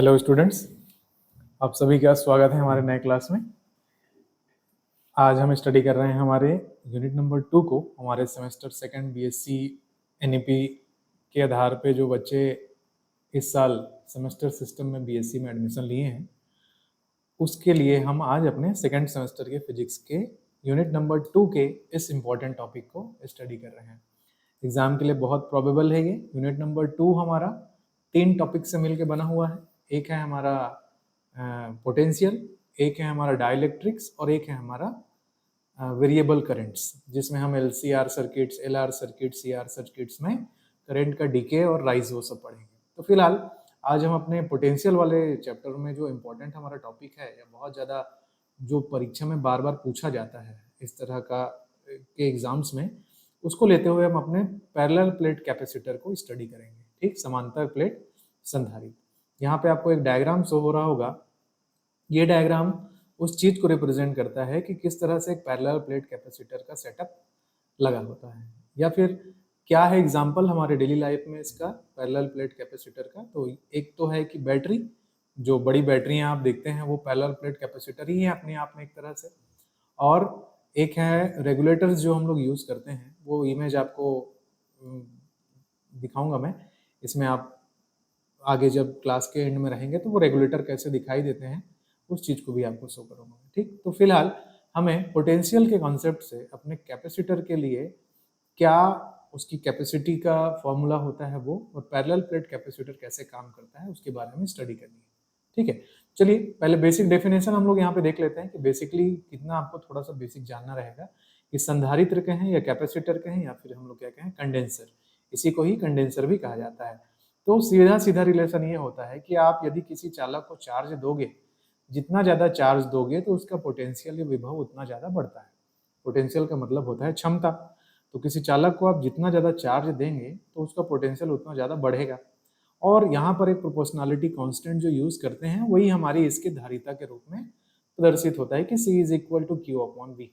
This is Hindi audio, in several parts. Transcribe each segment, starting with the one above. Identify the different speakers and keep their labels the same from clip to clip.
Speaker 1: हेलो स्टूडेंट्स, आप सभी का स्वागत है हमारे नए क्लास में। आज हम स्टडी कर रहे हैं हमारे यूनिट नंबर 2 को। हमारे सेमेस्टर सेकंड बीएससी एनईपी के आधार पे जो बच्चे इस साल सेमेस्टर सिस्टम में बीएससी में एडमिशन लिए हैं, उसके लिए हम आज अपने सेकंड सेमेस्टर के फिजिक्स के यूनिट नंबर 2 के इस इम्पॉर्टेंट टॉपिक को स्टडी कर रहे हैं। एग्जाम के लिए बहुत प्रोबेबल है ये। यूनिट नंबर 2 हमारा 3 टॉपिक से मिलकर बना हुआ है। एक है हमारा पोटेंशियल, एक है हमारा डाइलेक्ट्रिक्स और एक है हमारा वेरिएबल करंट्स, जिसमें हम LCR circuits, LR circuits, CR circuits में करंट का डीके और राइज वो सब पढ़ेंगे। तो फिलहाल आज हम अपने पोटेंशियल वाले चैप्टर में जो इम्पोर्टेंट हमारा टॉपिक है, या बहुत ज़्यादा जो परीक्षा में बार बार पूछा जाता है इस तरह का के एग्जाम्स में, उसको लेते हुए हम अपने पैरेलल प्लेट कैपेसिटर को स्टडी करेंगे। ठीक, समांतर प्लेट संधारित्र। यहाँ पे आपको एक डायग्राम शो हो रहा होगा। ये डायग्राम उस चीज को रिप्रेजेंट करता है कि किस तरह से एक पैरेलल प्लेट कैपेसिटर का सेटअप लगा होता है, या फिर क्या है एग्जांपल हमारे डेली लाइफ में इसका पैरेलल प्लेट कैपेसिटर का। तो एक तो है कि बैटरी, जो बड़ी बैटरियां आप देखते हैं वो पैरेलल प्लेट कैपेसिटर ही है अपने आप में एक तरह से। और एक है रेगुलेटर्स जो हम लोग यूज करते हैं, वो इमेज आपको दिखाऊंगा मैं। इसमें आप आगे जब क्लास के एंड में रहेंगे तो वो रेगुलेटर कैसे दिखाई देते हैं उस चीज को भी आपको शो करूंगा। ठीक, तो फिलहाल हमें पोटेंशियल के कॉन्सेप्ट से अपने कैपेसिटर के लिए क्या उसकी कैपेसिटी का फॉर्मूला होता है वो, और पैरेलल प्लेट कैपेसिटर कैसे काम करता है उसके बारे में स्टडी करनी है। ठीक है, चलिए पहले बेसिक डेफिनेशन हम लोग यहाँ पे देख लेते हैं कि बेसिकली कितना आपको थोड़ा सा बेसिक जानना रहेगा कि संधारित्र कहें या कैपेसिटर कहें या फिर हम लोग क्या कहें कंडेंसर, इसी को ही कंडेंसर भी कहा जाता है। तो सीधा सीधा रिलेशन ये होता है कि आप यदि किसी चालक को चार्ज दोगे, जितना ज्यादा चार्ज दोगे तो उसका पोटेंशियल या विभव उतना ज्यादा बढ़ता है। पोटेंशियल का मतलब होता है क्षमता। तो किसी चालक को आप जितना ज्यादा चार्ज देंगे तो उसका पोटेंशियल उतना ज्यादा बढ़ेगा। और यहाँ पर एक प्रोपोर्शनलिटी कांस्टेंट जो यूज करते हैं वही हमारी इसके धारिता के रूप में प्रदर्शित होता है कि C is equal to Q upon V।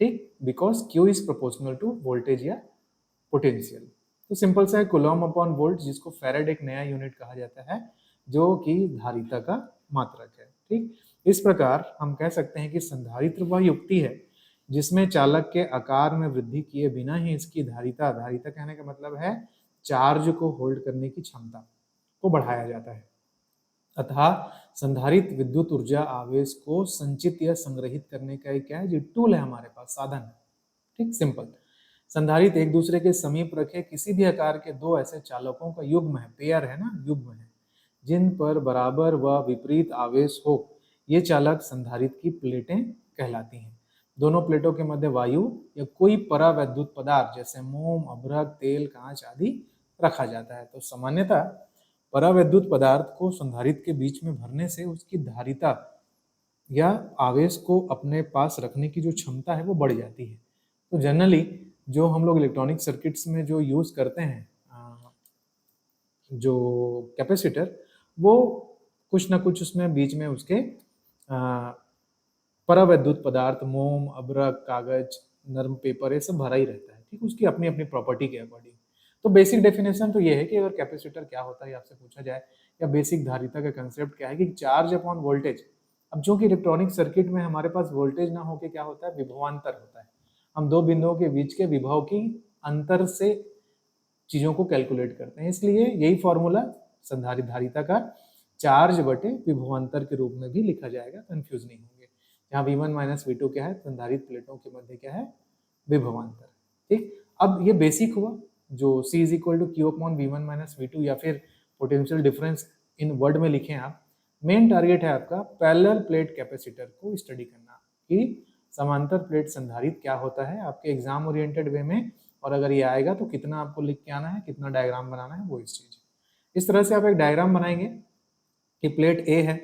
Speaker 1: ठीक, because Q is proportional to voltage या पोटेंशियल। तो सिंपल सा है कूलॉम अपॉन वोल्ट, जिसको फैराड एक नया यूनिट कहा जाता है जो कि धारिता का मात्रक है। ठीक, इस प्रकार हम कह सकते हैं कि संधारित्र वह युक्ति है जिसमें चालक के आकार में वृद्धि किए बिना ही इसकी धारिता, धारिता कहने का मतलब है चार्ज को होल्ड करने की क्षमता को बढ़ाया जाता है। अतः संधारित्र विद्युत ऊर्जा आवेश को संचित या संग्रहित करने का एक क्या है, जो टूल है हमारे पास, साधन है। ठीक, सिंपल। संधारित्र एक दूसरे के समीप रखे किसी भी आकार के दो ऐसे चालकों का युग्म है, पेयर है ना, युग्म है, जिन पर बराबर व विपरीत आवेश हो। ये चालक संधारित्र की प्लेटें कहलाती हैं। दोनों प्लेटों के मध्य वायु या कोई परावैद्युत पदार्थ जैसे मोम, अभ्रक, तेल, कांच आदि रखा जाता है। तो सामान्यतः परावैद्युत पदार्थ को संधारित्र के बीच में भरने से उसकी धारिता या आवेश को अपने पास रखने की जो क्षमता है वो बढ़ जाती है। तो जनरली जो हम लोग इलेक्ट्रॉनिक सर्किट्स में जो यूज करते हैं जो कैपेसिटर, वो कुछ ना कुछ उसमें बीच में उसके परावैद्युत पदार्थ, मोम, अभ्रक, कागज, नर्म पेपर, ये सब भरा ही रहता है। ठीक, उसकी अपनी अपनी प्रॉपर्टी के अकॉर्डिंग। तो बेसिक डेफिनेशन तो ये है कि अगर कैपेसिटर क्या होता है आपसे पूछा जाए, या बेसिक धारिता का कंसेप्ट क्या है कि चार्ज अपॉन वोल्टेज। अब जो कि इलेक्ट्रॉनिक सर्किट में हमारे पास वोल्टेज ना होके क्या होता है, विभवांतर होता है। हम दो बिंदुओं के बीच के विभव की अंतर से चीजों को कैलकुलेट करते हैं, इसलिए यही फॉर्मूला संधारित्र धारिता का चार्ज बटे विभवांतर के रूप में भी लिखा जाएगा, कंफ्यूज नहीं होंगे। यहाँ V1 माइनस V2 क्या है, संधारित्र प्लेटों के मध्य क्या है, विभवांतर। ठीक, अब ये बेसिक हुआ जो C is equal to Q upon V1 minus V2, या फिर पोटेंशियल डिफरेंस इन वर्ड में लिखें आप। मेन टारगेट है आपका पैरेलल प्लेट कैपेसिटर को स्टडी करना कि समांतर प्लेट संधारित्र क्या होता है आपके एग्जाम ओरिएंटेड वे में, और अगर ये आएगा तो कितना आपको लिख के आना है, कितना डायग्राम बनाना है, वो इस चीज। इस तरह से आप एक डायग्राम बनाएंगे कि प्लेट ए है।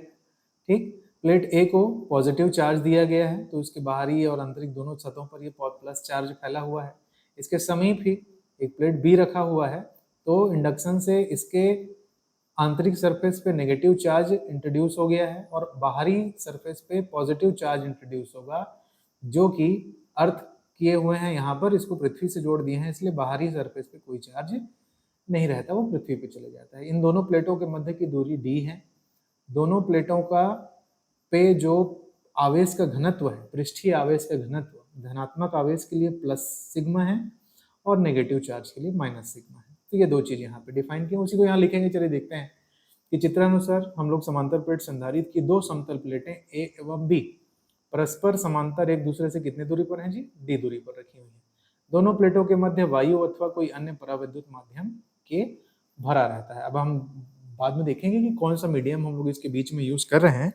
Speaker 1: ठीक, प्लेट ए को पॉजिटिव चार्ज दिया गया है, तो उसके बाहरी और आंतरिक दोनों सतहों पर ये प्लस चार्ज फैला हुआ है। इसके समीप ही एक प्लेट बी रखा हुआ है, तो इंडक्शन से इसके आंतरिक सरफेस पे नेगेटिव चार्ज इंट्रोड्यूस हो गया है और बाहरी सरफेस पे पॉजिटिव चार्ज इंट्रोड्यूस होगा, जो कि अर्थ किए हुए हैं यहाँ पर, इसको पृथ्वी से जोड़ दिए हैं, इसलिए बाहरी सरफेस पे कोई चार्ज नहीं रहता, वो पृथ्वी पे चले जाता है। इन दोनों प्लेटों के मध्य की दूरी d है, दोनों प्लेटों का पे जो आवेश का घनत्व है, पृष्ठीय आवेश का घनत्व, धनात्मक आवेश के लिए प्लस सिग्मा है और नेगेटिव चार्ज के लिए माइनस सिग्मा है। तो ये दो चीज यहाँ पे डिफाइन की, उसी को यहाँ लिखेंगे। चलिए देखते हैं कि चित्रानुसार हम लोग समांतर प्लेट संधारित्र की दो समतल प्लेटें ए एवं बी परस्पर समांतर एक दूसरे से कितने दूरी पर हैं जी? डी दूरी पर रखी हुई है। दोनों प्लेटों के मध्य वायु अथवा कोई अन्य पराविद्युत माध्यम के भरा रहता है। अब हम बाद में देखेंगे कि कौन सा मीडियम हम लोग इसके बीच में यूज कर रहे हैं,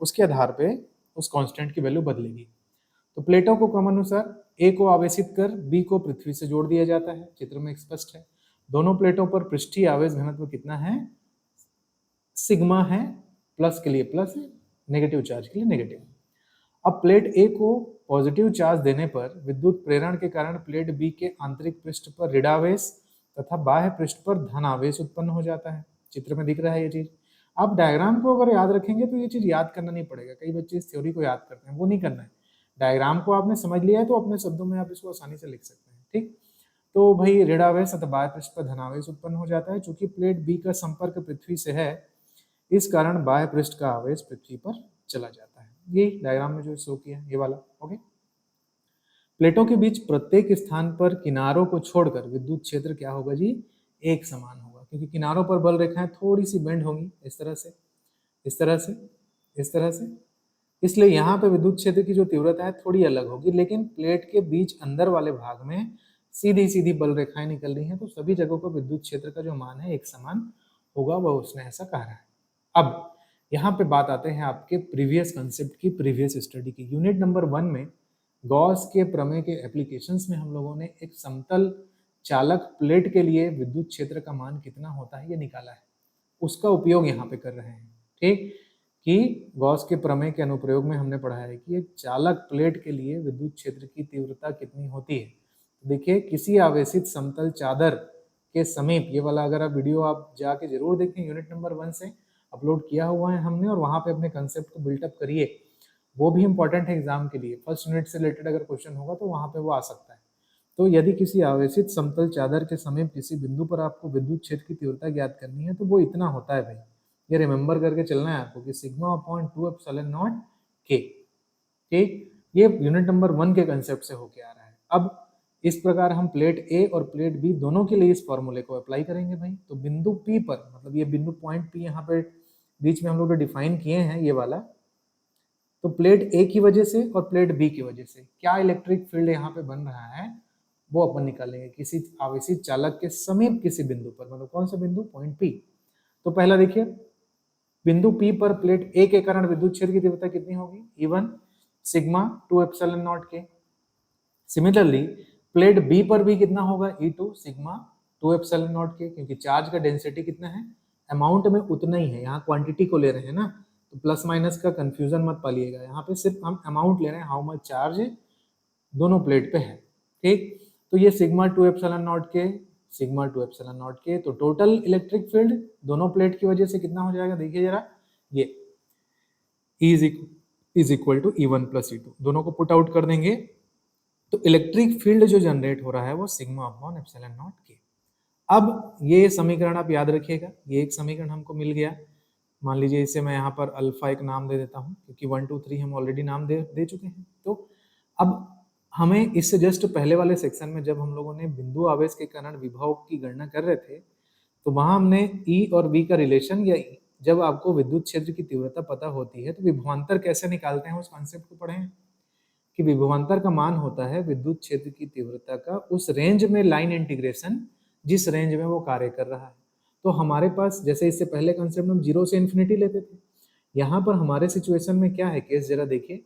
Speaker 1: उसके आधार पे उस कांस्टेंट की वैल्यू बदलेगी। तो प्लेटों को क्रमानुसार ए को आवेशित कर बी को पृथ्वी से जोड़ दिया जाता है, चित्र में स्पष्ट है। दोनों प्लेटों पर पृष्ठीय आवेश घनत्व कितना है? सिग्मा है, प्लस के लिए प्लस है, नेगेटिव चार्ज के लिए नेगेटिव। अब प्लेट ए को पॉजिटिव चार्ज देने पर विद्युत प्रेरण के कारण प्लेट बी के आंतरिक पृष्ठ पर ऋणावेश तथा बाह्य पृष्ठ पर धनावेश उत्पन्न हो जाता है। चित्र में दिख रहा है ये चीज। आप डायग्राम को अगर याद रखेंगे तो ये चीज याद करना नहीं पड़ेगा। कई बच्चे इस थ्योरी को याद करते हैं, वो नहीं करना है। डायग्राम को आपने समझ लिया है तो अपने शब्दों में आप इसको आसानी से लिख सकते हैं। ठीक, तो भाई ऋणावेश तथा बाह्य पृष्ठ पर धनावेश उत्पन्न हो जाता है। चूंकि प्लेट बी का संपर्क पृथ्वी से है, इस कारण बाह्य पृष्ठ का आवेश पृथ्वी पर चला जाता है। ये डायग्राम में जो शो किया ये वाला। ओके, प्लेटों के बीच प्रत्येक स्थान पर किनारों को छोड़कर विद्युत क्षेत्र क्या होगा जी? एक समान होगा, क्योंकि किनारों पर बल रेखाएं थोड़ी सी बेंड होंगी, इस तरह से, इस तरह से, इस तरह से। इसलिए यहाँ पे विद्युत क्षेत्र की जो तीव्रता है थोड़ी अलग होगी, लेकिन प्लेट के बीच अंदर वाले भाग में सीधी सीधी बल रेखाएं निकल रही हैं, तो सभी जगहों पर विद्युत क्षेत्र का जो मान है एक समान होगा, वह उसने ऐसा कहा है। अब यहाँ पे बात आते हैं आपके प्रीवियस कंसेप्ट की, प्रीवियस स्टडी की। यूनिट नंबर 1 में गॉस के प्रमेय के एप्लीकेशंस में हम लोगों ने एक समतल चालक प्लेट के लिए विद्युत क्षेत्र का मान कितना होता है ये निकाला है, उसका उपयोग यहाँ पे कर रहे हैं। ठीक, कि गॉस के प्रमेय के अनुप्रयोग में हमने पढ़ा है कि एक चालक प्लेट के लिए विद्युत क्षेत्र की तीव्रता कितनी होती है। देखिए, किसी आवेशित समतल चादर के समीप, ये वाला अगर आप वीडियो आप जाके जरूर देखें, यूनिट नंबर 1 से अपलोड किया हुआ है हमने, और वहाँ पे अपने कंसेप्ट को बिल्टअप करिए। वो भी इंपॉर्टेंट है एग्जाम के लिए। फर्स्ट यूनिट से रिलेटेड अगर क्वेश्चन होगा तो वहाँ पे वो आ सकता है। तो यदि किसी आवेशित समतल चादर के समीप किसी बिंदु पर आपको विद्युत क्षेत्र की तीव्रता ज्ञात करनी है तो वो इतना होता है भाई। ये रिमेंबर करके चलना है आपको कि सिग्मा अपॉन 2 एप्सिलॉन नॉट के। ठीक, ये यूनिट नंबर 1 के कंसेप्ट से होके आ रहा है। अब इस प्रकार हम प्लेट ए और प्लेट बी दोनों के लिए इस फॉर्मूले को अप्लाई करेंगे भाई। तो बिंदु पी पर, मतलब ये बिंदु पॉइंट पी यहाँ पे बीच में हम लोग डिफाइन किए हैं ये वाला, तो प्लेट ए की वजह से और प्लेट बी की वजह से क्या इलेक्ट्रिक फील्ड यहाँ पे बन रहा है वो अपन निकालेंगे किसी आवेशित चालक के समीप किसी बिंदु पर। मतलब कौन सा बिंदु? Point P. तो पहला देखिए, बिंदु पी पर प्लेट ए के कारण विद्युत क्षेत्र की तीव्रता कितनी होगी? E1 सिग्मा 2 एप्सिलॉन नॉट के। सिमिलरली प्लेट बी पर भी कितना होगा? E2 सिग्मा 2 एप्सिलॉन नॉट के, क्योंकि चार्ज का डेंसिटी कितना है? अमाउंट में उतना ही है, यहाँ क्वांटिटी को ले रहे हैं ना, तो प्लस माइनस का कंफ्यूजन मत पालिएगा। यहाँ पे सिर्फ हम अमाउंट ले रहे हैं, हाउ मच चार्ज दोनों प्लेट पे है। ठीक, तो ये सिग्मा 2 एप्सिलॉन नॉट के, सिग्मा 2 एप्सिलॉन नॉट के, तो टोटल इलेक्ट्रिक फील्ड दोनों प्लेट की वजह से कितना हो जाएगा? देखिए जरा, ये is equal to E1 plus E2, दोनों को पुट आउट कर देंगे तो इलेक्ट्रिक फील्ड जो जनरेट हो रहा है वो सिग्मा अपॉन एप्सिलॉन नॉट के। अब ये समीकरण आप याद रखिएगा, ये एक समीकरण हमको मिल गया। मान लीजिए इसे मैं यहाँ पर अल्फा एक नाम दे देता हूँ, क्योंकि 1 2 3 हम ऑलरेडी नाम दे चुके हैं। तो अब हमें इससे जस्ट पहले वाले सेक्शन में जब हम लोगों ने बिंदु आवेश के कारण विभव की गणना कर रहे थे, तो वहां हमने E और V का रिलेशन, या जब आपको विद्युत क्षेत्र की तीव्रता पता होती है तो विभवांतर कैसे निकालते हैं उस कॉन्सेप्ट को पढ़े हैं कि विभवांतर का मान होता है विद्युत क्षेत्र की तीव्रता का उस रेंज में लाइन इंटीग्रेशन जिस रेंज में वो कार्य कर रहा है। तो हमारे पास, जैसे इससे पहले कंसेप्ट में 0 से इन्फिनिटी लेते थे, यहाँ पर हमारे सिचुएशन में क्या है केस, जरा देखिए,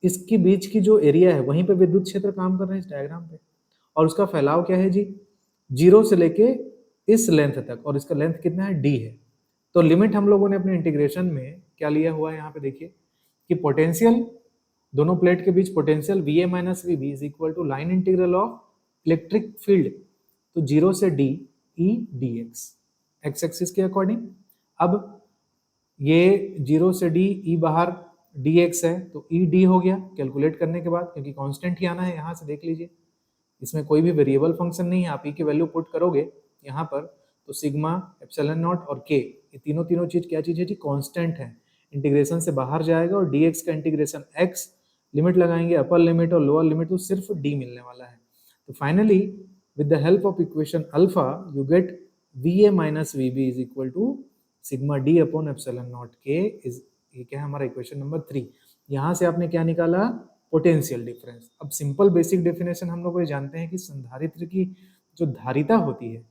Speaker 1: इसके बीच की जो एरिया है वहीं पे विद्युत क्षेत्र काम कर रहे हैं इस डायग्राम पे, और उसका फैलाव क्या है जी? 0 से लेके इस लेंथ तक, और इसका लेंथ कितना है? d है। तो लिमिट हम लोगों ने अपने इंटीग्रेशन में क्या लिया हुआ है यहाँ पे देखिए कि पोटेंशियल, दोनों प्लेट के बीच potential VA minus VB is equal to line integral of electric field, तो 0 से d E dx, x axis के अकॉर्डिंग। अब ये 0 से d E बाहर dx है, तो E d हो गया कैलकुलेट करने के बाद, क्योंकि कांस्टेंट ही आना है। यहाँ से देख लीजिए, इसमें कोई भी वेरिएबल फंक्शन नहीं है, आप E की वैल्यू पुट करोगे यहाँ पर तो सिग्मा, एप्सिलॉन नॉट और के, ये तीनों चीज क्या चीज है जी? कांस्टेंट है। इंटीग्रेशन से बाहर जाएगा और dx का इंटीग्रेशन x, लिमिट लगाएंगे अपर लिमिट और लोअर लिमिट, तो सिर्फ d मिलने वाला है। तो finally with the help of equation alpha you get va minus vb is equal to sigma d upon epsilon not k is, ये क्या है हमारा इक्वेशन नंबर 3। यहाँ से आपने क्या निकाला? Potential difference. अब सिंपल बेसिक डेफिनेशन हम लोग ये जानते हैं कि संधारित्र की जो धारिता होती है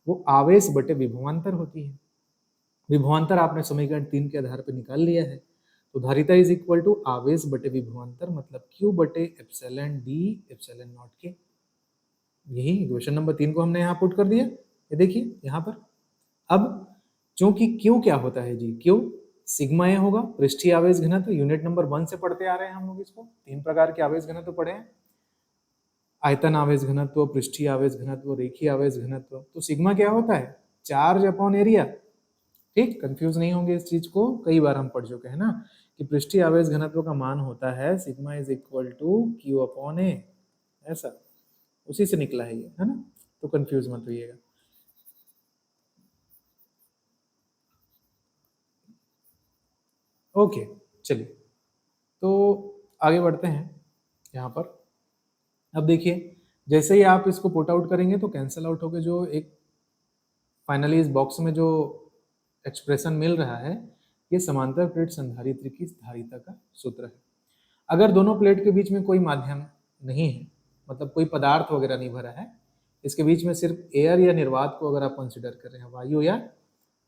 Speaker 1: वो आवेश बटे विभवांतर होती है। विभवांतर आपने समीकरण 3 के आधार पर निकाल लिया है। तो धारिता इज इक्वल टू आवेश बटे विभवांतर मतलब Q बटे एप्सिलॉन d एप्सिलॉन नॉट के। यही इक्वेशन नंबर 3 को हमने यहाँ पुट कर दिया, ये देखिए यहाँ पर। अब चूंकि Q क्या होता है जी? Q सिग्मा ए होगा, पृष्ठीय आवेश घनत्व। यूनिट नंबर 1 से पढ़ते आ रहे हैं हम लोग इसको। 3 प्रकार के आवेश घनत्व पढ़े हैं, आयतन आवेश घनत्व, पृष्ठीय आवेश घनत्व, रेखीय आवेश घनत्व। तो सिग्मा क्या होता है? Charge upon area. ठीक, कंफ्यूज नहीं होंगे इस चीज को, कई बार हम पढ़ चुके हैं ना कि पृष्ठीय आवेश घनत्व का मान होता है sigma is equal to q upon A, ऐसा उसी से निकला है ये, है ना? तो कंफ्यूज मत होइएगा। ओके, चलिए तो आगे बढ़ते हैं यहाँ पर। अब देखिए जैसे ही आप इसको पुट आउट करेंगे तो कैंसिल आउट होकर जो एक फाइनली इस बॉक्स में जो एक्सप्रेशन मिल रहा है, ये समांतर प्लेट संधारित्र की धारिता का सूत्र है। अगर दोनों प्लेट के बीच में कोई माध्यम नहीं है, मतलब कोई पदार्थ वगैरह नहीं भरा है, इसके बीच में सिर्फ एयर या निर्वात को अगर आप कंसिडर कर रहे हैं, वायु या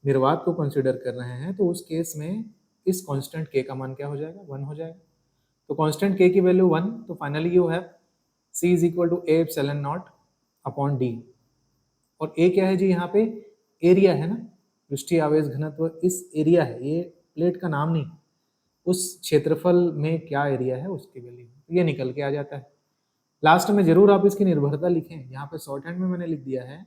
Speaker 1: निर्वात को कंसिडर कर रहे हैं, तो उस केस में इस कांस्टेंट k का मान क्या हो जाएगा? 1 हो जाएगा। तो कांस्टेंट k की वैल्यू 1, तो finally you have c is equal to a epsilon not upon d। और a क्या है जी? यहाँ पे एरिया है ना, पृष्ठीय आवेश घनत्व इस एरिया है, ये प्लेट का नाम नहीं, उस क्षेत्रफल में क्या एरिया है उसकी वैल्यू, तो ये निकल के आ जाता है। लास्ट में जरूर आप इसकी निर्भरता लिखें, यहाँ पे शॉर्ट हैंड में मैंने लिख दिया है।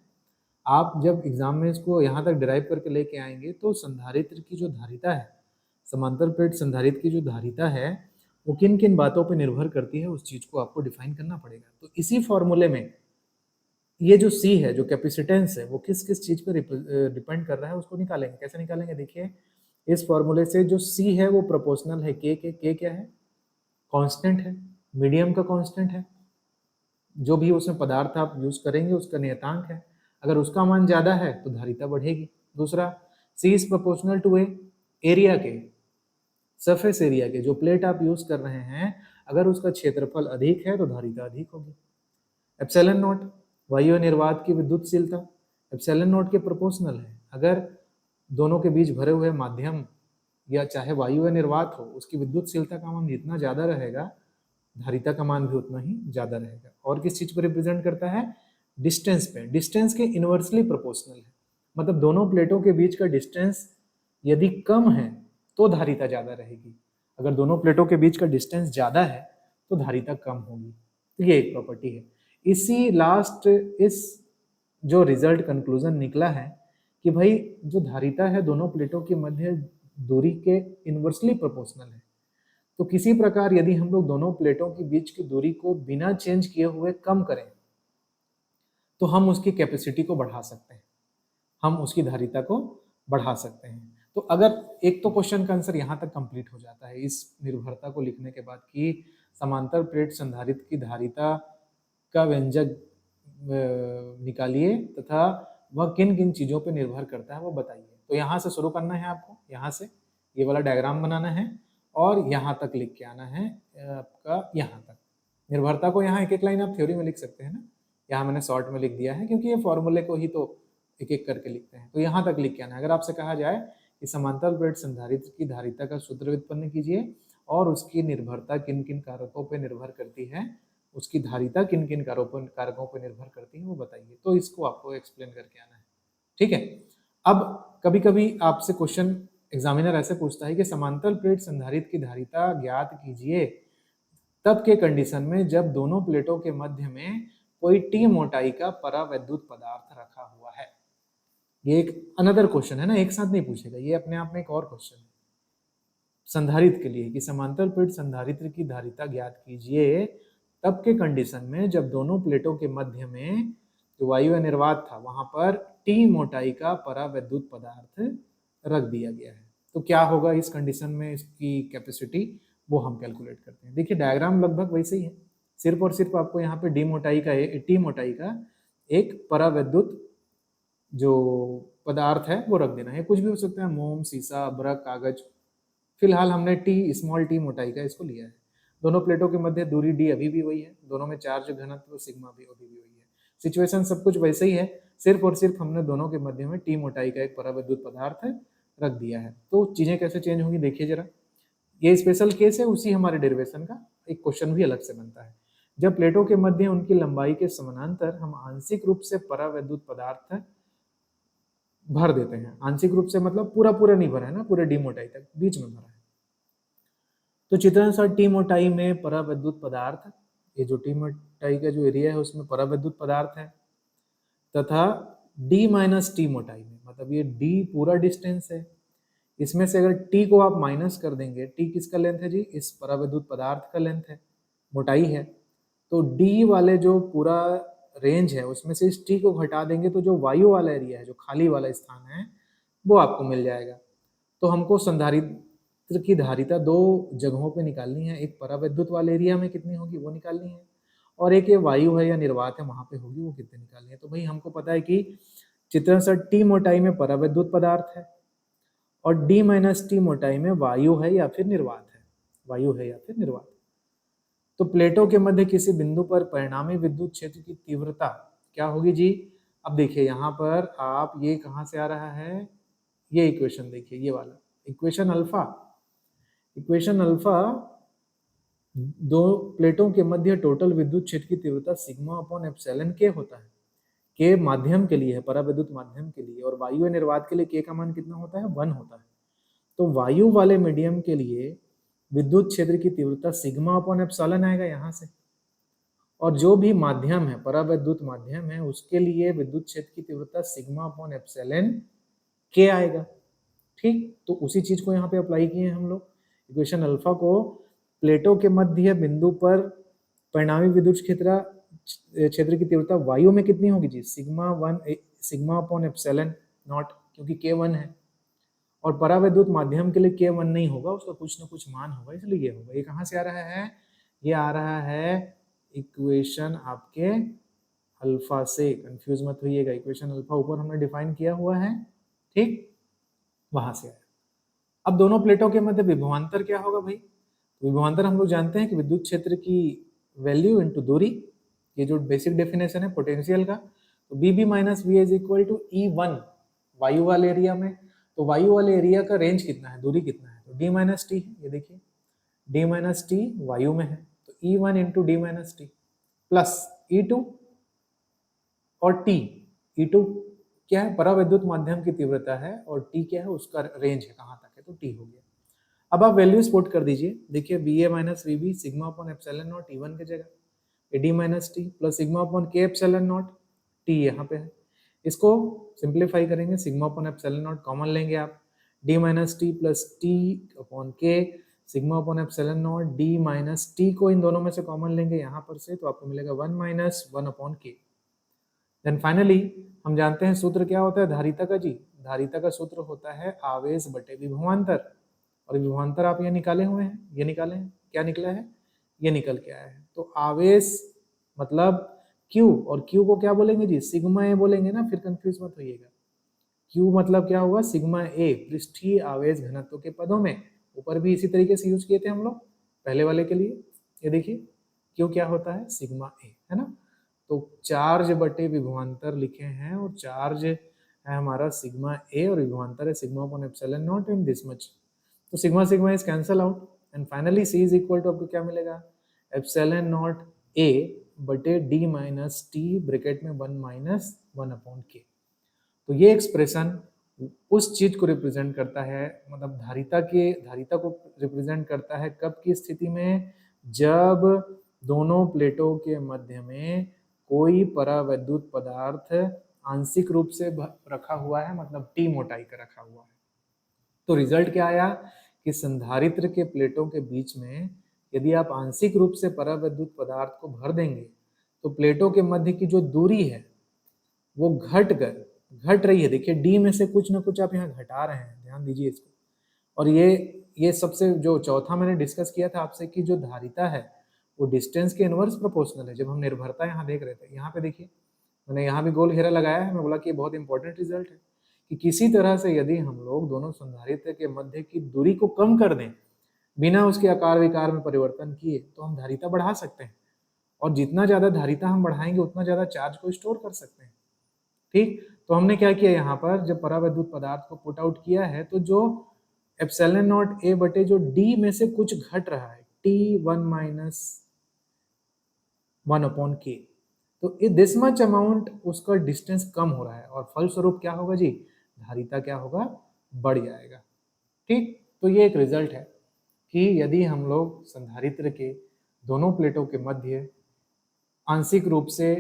Speaker 1: आप जब एग्जाम में इसको यहाँ तक डिराइव करके लेके आएंगे तो संधारित्र की जो धारिता है, समांतर प्लेट संधारित्र की जो धारिता है, वो किन किन बातों पर निर्भर करती है उस चीज को आपको डिफाइन करना पड़ेगा। तो इसी फॉर्मूले में ये जो C है, जो कैपेसिटेंस है, वो किस किस चीज पर डिपेंड कर रहा है उसको निकालेंगे। कैसे निकालेंगे? देखिए इस फॉर्मूले से जो C है वो प्रोपोर्शनल है K के। K क्या है? कांस्टेंट है, मीडियम का कांस्टेंट है, जो भी उसमें पदार्थ आप यूज करेंगे उसका नियतांक है। अगर उसका मान ज्यादा है तो धारिता बढ़ेगी। दूसरा, C is proportional to A area के, सरफेस एरिया के, जो प्लेट आप यूज कर रहे हैं अगर उसका क्षेत्रफल अधिक है तो धारिता अधिक होगी। एप्सिलॉन नॉट वायु निर्वात की विद्युतशीलता, एप्सिलॉन नॉट के प्रोपोर्शनल है। अगर दोनों के बीच भरे हुए माध्यम या चाहे वायु या निर्वात हो, उसकी विद्युतशीलता का मान जितना ज्यादा रहेगा धारिता का मान भी उतना ही ज्यादा रहेगा। और किस चीज को रिप्रेजेंट करता है? डिस्टेंस पे। डिस्टेंस के इनवर्सली प्रोपोर्शनल है, मतलब दोनों प्लेटों के बीच का डिस्टेंस यदि कम है तो धारिता ज्यादा रहेगी, अगर दोनों प्लेटों के बीच का डिस्टेंस ज्यादा है तो धारिता कम होगी। तो ये एक प्रॉपर्टी है। इसी लास्ट इस जो रिजल्ट कंक्लूजन निकला है कि भाई जो धारिता है दोनों प्लेटों के मध्य दूरी के इनवर्सली प्रोपोर्शनल है। तो किसी प्रकार यदि हम लोग दोनों प्लेटों के बीच की दूरी को बिना चेंज किए हुए कम करें तो हम उसकी कैपेसिटी को बढ़ा सकते हैं, हम उसकी धारिता को बढ़ा सकते हैं। तो अगर एक तो क्वेश्चन का आंसर यहाँ तक कंप्लीट हो जाता है इस निर्भरता को लिखने के बाद कि समांतर प्लेट संधारित्र की धारिता का व्यंजक निकालिए तथा वह किन किन चीजों पर निर्भर करता है वो बताइए। तो यहाँ से शुरू करना है आपको, यहाँ से ये वाला डायग्राम बनाना है और यहाँ तक लिख के आना है आपका, यहाँ तक निर्भरता को। यहाँ एक एक लाइन आप थ्योरी में लिख सकते हैं ना, यहाँ मैंने शॉर्ट में लिख दिया है क्योंकि ये फॉर्मूले को ही तो एक एक करके लिखते हैं। तो यहाँ तक लिख के आना है। अगर आपसे कहा जाए कि समांतर प्लेट संधारित्र की धारिता का सूत्र व्युत्पन्न कीजिए और उसकी निर्भरता किन किन कारकों पर निर्भर करती है, उसकी धारिता किन किन कारकों पर निर्भर करती है वो बताइए, तो इसको आपको एक्सप्लेन करके आना है। ठीक है। अब कभी कभी आपसे क्वेश्चन एग्जामिनर ऐसे पूछता है कि समांतर प्लेट संधारित्र की धारिता ज्ञात कीजिए तब के कंडीशन में जब दोनों प्लेटों के मध्य में कोई टी मोटाई का परावैद्युत पदार्थ रखा हुआ है। ये एक अनदर क्वेश्चन है ना, एक साथ नहीं पूछेगा, ये अपने आप में एक और क्वेश्चन है संधारित्र के लिए कि समांतर प्लेट संधारित्र की धारिता ज्ञात कीजिए तब के कंडीशन में जब दोनों प्लेटों के मध्य में जो वायु या निर्वात था वहां पर टी मोटाई का परावैद्युत पदार्थ रख दिया गया है। तो क्या होगा इस कंडीशन में इसकी कैपेसिटी, वो हम कैलकुलेट करते हैं। देखिए डायग्राम लगभग वैसे ही है, सिर्फ और सिर्फ आपको यहाँ पे टी मोटाई का एक परावैद्युत जो पदार्थ है वो रख देना है। कुछ भी हो सकता है, मोम, शीशा, अभ्रक, कागज। फिलहाल हमने स्मॉल टी मोटाई का इसको लिया है। दोनों प्लेटों के मध्य दूरी डी अभी भी वही है, दोनों में चार्ज घनत्व सिग्मा भी अभी भी वही है। सिचुएशन सब कुछ वैसे ही है, सिर्फ और सिर्फ हमने दोनों के मध्य में टी मोटाई का एक परावैद्युत पदार्थ रख दिया है। तो चीजें कैसे चेंज होंगी देखिए जरा। ये स्पेशल केस है, उसी हमारे डेरिवेशन का एक क्वेश्चन भी अलग से बनता है। जब प्लेटों के मध्य उनकी लंबाई के समानांतर हम आंशिक रूप से परावैद्युत पदार्थ भर देते हैं। आंशिक रूप से मतलब पूरा पूरा नहीं भरा है ना, पूरे डी मोटाई तक, बीच में भरा है। तो चित्रानुसार टी मोटाई में परावैद्युत पदार्थ, ये जो टी मोटाई का जो एरिया है उसमें परावैद्युत पदार्थ है, तथा डी माइनस टी मोटाई में, मतलब ये डी पूरा डिस्टेंस है, इसमें से अगर टी को आप माइनस कर देंगे, टी किसका लेंथ है जी, इस परावैद्युत पदार्थ का लेंथ है, मोटाई है, तो डी वाले जो पूरा रेंज है उसमें से इस टी को घटा देंगे तो जो वायु वाला एरिया है, जो खाली वाला स्थान है, वो आपको मिल जाएगा। तो हमको संधारित्र की धारिता दो जगहों पे निकालनी है, एक परावैद्युत वाले एरिया में कितनी होगी वो निकालनी है, और एक ये वायु है या निर्वात है वहां पे होगी वो कितनी निकालनी है। तो भाई हमको पता है कि चित्रानुसार टी मोटाई में परावैद्युत पदार्थ है और डी माइनस टी मोटाई में वायु है या फिर निर्वात है, वायु है या फिर निर्वात। तो प्लेटों के मध्य किसी बिंदु पर परिणामी विद्युत क्षेत्र की तीव्रता क्या होगी जी। अब देखिए यहाँ पर आप ये कहाँ से आ रहा है, ये इक्वेशन देखिए, ये वाला इक्वेशन अल्फा। इक्वेशन अल्फा दो प्लेटों के मध्य टोटल विद्युत क्षेत्र की तीव्रता सिग्मा अपॉन एप्सिलॉन के होता है। के माध्यम के लिए है, परावैद्युत माध्यम के लिए, और वायु निर्वात के लिए के का मान कितना होता है, 1 होता है। तो वायु वाले मीडियम के लिए विद्युत क्षेत्र की तीव्रता सिग्मा अपॉन एप्सिलॉन आएगा यहाँ से, और जो भी माध्यम है, परावैद्युत माध्यम है, उसके लिए विद्युत क्षेत्र की तीव्रता सिग्मा अपॉन एप्सिलॉन के आएगा। ठीक, तो उसी चीज को यहाँ पे अप्लाई किए हैं हम लोग। इक्वेशन अल्फा को प्लेटों के मध्य बिंदु पर परिणामी विद्युत क्षेत्र की तीव्रता वायु में कितनी होगी जी, सिग्मा अपॉन एप्सिलॉन नॉट, क्योंकि के 1 है, और परावैद्युत माध्यम के लिए के 1 नहीं होगा, उसका कुछ ना कुछ मान होगा, इसलिए ये होगा। ये कहाँ से आ रहा है, ये आ रहा है इक्वेशन आपके अल्फा से, कंफ्यूज मत होइएगा। इक्वेशन अल्फा ऊपर हमने डिफाइन किया हुआ है, ठीक, वहां से आया। अब दोनों प्लेटों के मध्य विभवांतर क्या होगा भाई, विभवांतर हम लोग जानते हैं कि विद्युत क्षेत्र की वैल्यू इनटू दूरी, ये जो बेसिक डेफिनेशन है पोटेंशियल का। तो B B minus V is equal to E1 वायु वाले एरिया में, तो वायु वाले एरिया का रेंज कितना है, दूरी कितना है, तो डी माइनस टी है, ये देखिए डी माइनस टी वायु में है, तो E1 into D minus T plus E2 और टी। E2 क्या है, परावैद्युत माध्यम की तीव्रता है, और टी क्या है, उसका रेंज है कहाँ तक है, तो टी हो गया। अब आप वैल्यूज पुट कर दीजिए, देखिए B A minus V B sigma upon epsilon naught E1 की जगह, D minus T plus sigma upon K epsilon naught, T यहाँ पे है। इसको सिंप्लीफाई करेंगे, sigma upon epsilon naught common लेंगे आप, D minus T plus T upon K, sigma upon epsilon naught D minus T को इन दोनों में से कॉमन लेंगे यहाँ पर से, तो आपको मिलेगा 1 माइनस 1 अपॉन के। देन फाइनली हम जानते हैं सूत्र क्या होता है धारिता का जी, धारिता का सूत्र होता है आवेश बटे विभवांतर, और विभवांतर आप ये निकाले हुए हैं, ये निकाले हैं, क्या निकला है, ये निकल के आया है। तो आवेश मतलब Q, और Q को क्या बोलेंगे जी, सिग्मा ए बोलेंगे ना, फिर कंफ्यूज मत होइएगा। Q मतलब क्या होगा, सिग्मा ए पृष्ठीय आवेश घनत्व के पदों में, ऊपर भी इसी तरीके से यूज किए थे हम लोग पहले वाले के लिए। ये देखिए Q क्या होता है, सिग्मा ए, है ना। तो चार्ज बटे विभवांतर लिखे हैं, और चार्ज है हमारा सिग्मा ए, और विभवांतर है sigma upon epsilon naught in this much. तो sigma sigma is cancel out, and finally C is equal to आपको क्या मिलेगा, एप्सिलॉन नॉट ए बटे डी माइनस टी ब्रैकेट में 1 माइनस 1 अपॉन के। तो ये एक्सप्रेशन उस चीज को रिप्रेजेंट करता है, मतलब धारिता को रिप्रेजेंट करता है कब की स्थिति में, जब दोनों प्लेटों के मध्य में कोई परावैद्युत पदार्थ आंशिक रूप से रखा हुआ है, मतलब टी मोटाई का रखा हुआ है। तो रिजल्ट क्या आया कि संधारित्र के प्लेटों के बीच में यदि आप आंशिक रूप से परावैद्युत पदार्थ को भर देंगे, तो प्लेटों के मध्य की जो दूरी है वो घट रही है। देखिए डी में से कुछ ना कुछ आप यहाँ घटा रहे हैं, ध्यान दीजिए इसको। और ये सबसे जो चौथा मैंने डिस्कस किया था आपसे कि जो धारिता है वो डिस्टेंस के इनवर्स प्रोपोर्शनल है, जब हम निर्भरता यहाँ देख रहे थे। यहाँ पे देखिए मैंने यहाँ भी गोल घेरा लगाया है, मैं बोला कि ये बहुत इंपॉर्टेंट रिजल्ट है कि किसी तरह से यदि हम लोग दोनों संधारित्र के मध्य की दूरी को कम कर दें बिना उसके आकार विकार में परिवर्तन किए, तो हम धारिता बढ़ा सकते हैं। और जितना ज्यादा धारिता हम बढ़ाएंगे उतना ज्यादा चार्ज को स्टोर कर सकते हैं। ठीक, तो हमने क्या किया यहाँ पर, जब परावैद्युत पदार्थ को पुट आउट किया है तो जो एप्सिलॉन नॉट ए बटे जो डी में से कुछ घट रहा है, T one minus one upon के, तो दिस मच अमाउंट उसका डिस्टेंस कम हो रहा है और फलस्वरूप क्या होगा जी, धारिता क्या होगा, बढ़ जाएगा। ठीक, तो ये एक रिजल्ट है कि यदि हम लोग संधारित्र के दोनों प्लेटों के मध्य आंशिक रूप से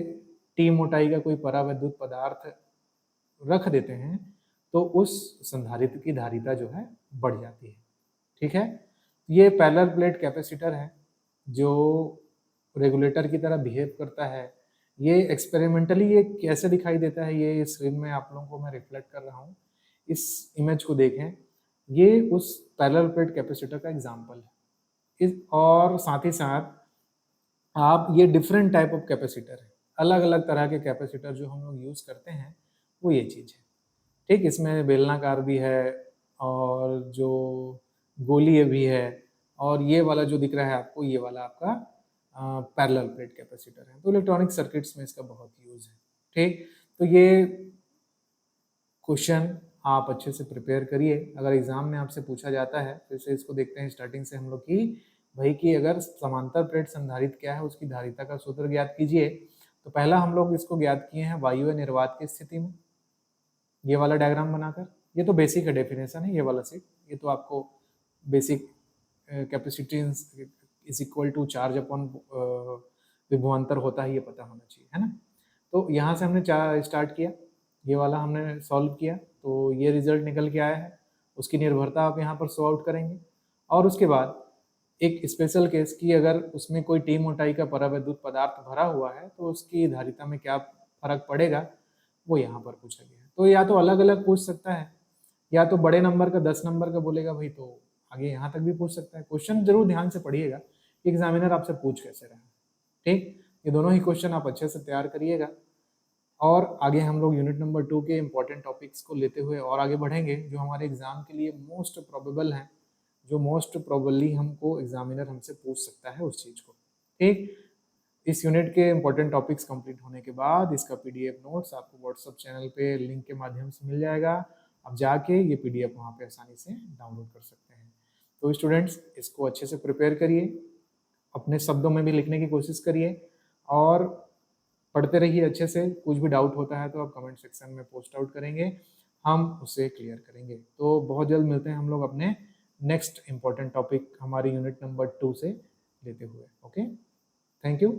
Speaker 1: टी मोटाई का कोई परावैद्युत पदार्थ रख देते हैं तो उस संधारित्र की धारिता जो है बढ़ जाती है। ठीक है, ये पैरेलल प्लेट कैपेसिटर है जो रेगुलेटर की तरह बिहेव करता है। ये एक्सपेरिमेंटली ये कैसे दिखाई देता है, ये स्क्रीन में आप लोगों को मैं रिफ्लेक्ट कर रहा हूँ, इस इमेज को देखें। ये उस पैरेलल प्लेट कैपेसिटर का एग्जाम्पल है। और साथ ही साथ आप ये डिफरेंट टाइप ऑफ कैपेसिटर है, अलग अलग तरह के कैपेसिटर जो हम लोग यूज करते हैं वो ये चीज है। ठीक, इसमें बेलनाकार भी है और जो गोलीय भी है, और ये वाला जो दिख रहा है आपको, ये वाला आपका पैरेलल प्लेट कैपेसिटर है। तो इलेक्ट्रॉनिक सर्किट्स में इसका बहुत यूज है। ठीक, तो ये क्वेश्चन आप अच्छे से प्रिपेयर करिए। अगर एग्जाम में आपसे पूछा जाता है, फिर से इसको देखते हैं स्टार्टिंग से हम लोग की, भाई कि अगर समांतर प्लेट संधारित्र क्या है उसकी धारिता का सूत्र ज्ञात कीजिए। तो पहला हम लोग इसको ज्ञात किए हैं वायु निर्वात की स्थिति में, ये वाला डायग्राम बनाकर। ये तो बेसिक है, डेफिनेशन है ये वाला सेट, ये तो आपको basic capacitance is equal to charge upon विभवांतर होता है, ये पता होना चाहिए, है ना। तो यहाँ से हमने स्टार्ट किया, ये वाला हमने सॉल्व किया, तो ये रिजल्ट निकल के आया है। उसकी निर्भरता आप यहाँ पर सॉल्व आउट करेंगे। और उसके बाद एक स्पेशल केस की, अगर उसमें कोई टी मोटाई का परावैद्युत पदार्थ भरा हुआ है तो उसकी धारिता में क्या फर्क पड़ेगा, वो यहाँ पर पूछा गया है। तो या तो अलग अलग पूछ सकता है, या तो बड़े नंबर का 10 नंबर का बोलेगा भाई, तो आगे यहाँ तक भी पूछ सकता है। क्वेश्चन जरूर ध्यान से पढ़िएगा कि एग्जामिनर आपसे पूछ कैसे रहा है। ठीक, ये दोनों ही क्वेश्चन आप अच्छे से तैयार करिएगा। और आगे हम लोग यूनिट नंबर 2 के इंपॉर्टेंट टॉपिक्स को लेते हुए और आगे बढ़ेंगे, जो हमारे एग्जाम के लिए मोस्ट प्रोबेबल हैं, जो मोस्ट प्रोबेबली हमको एग्जामिनर हमसे पूछ सकता है उस चीज को। ठीक, इस यूनिट के इंपॉर्टेंट टॉपिक्स कंप्लीट होने के बाद इसका पीडीएफ नोट्स आपको व्हाट्सएप चैनल पे लिंक के माध्यम से मिल जाएगा। आप जाके ये पीडीएफ वहाँ पे आसानी से डाउनलोड कर सकते हैं। तो स्टूडेंट्स, इसको अच्छे से प्रिपेयर करिए, अपने शब्दों में भी लिखने की कोशिश करिए और पढ़ते रहिए अच्छे से। कुछ भी डाउट होता है तो आप कमेंट सेक्शन में पोस्ट आउट करेंगे, हम उसे क्लियर करेंगे। तो बहुत जल्द मिलते हैं हम लोग अपने नेक्स्ट इंपॉर्टेंट टॉपिक हमारी यूनिट नंबर 2 से लेते हुए। Okay, thank you.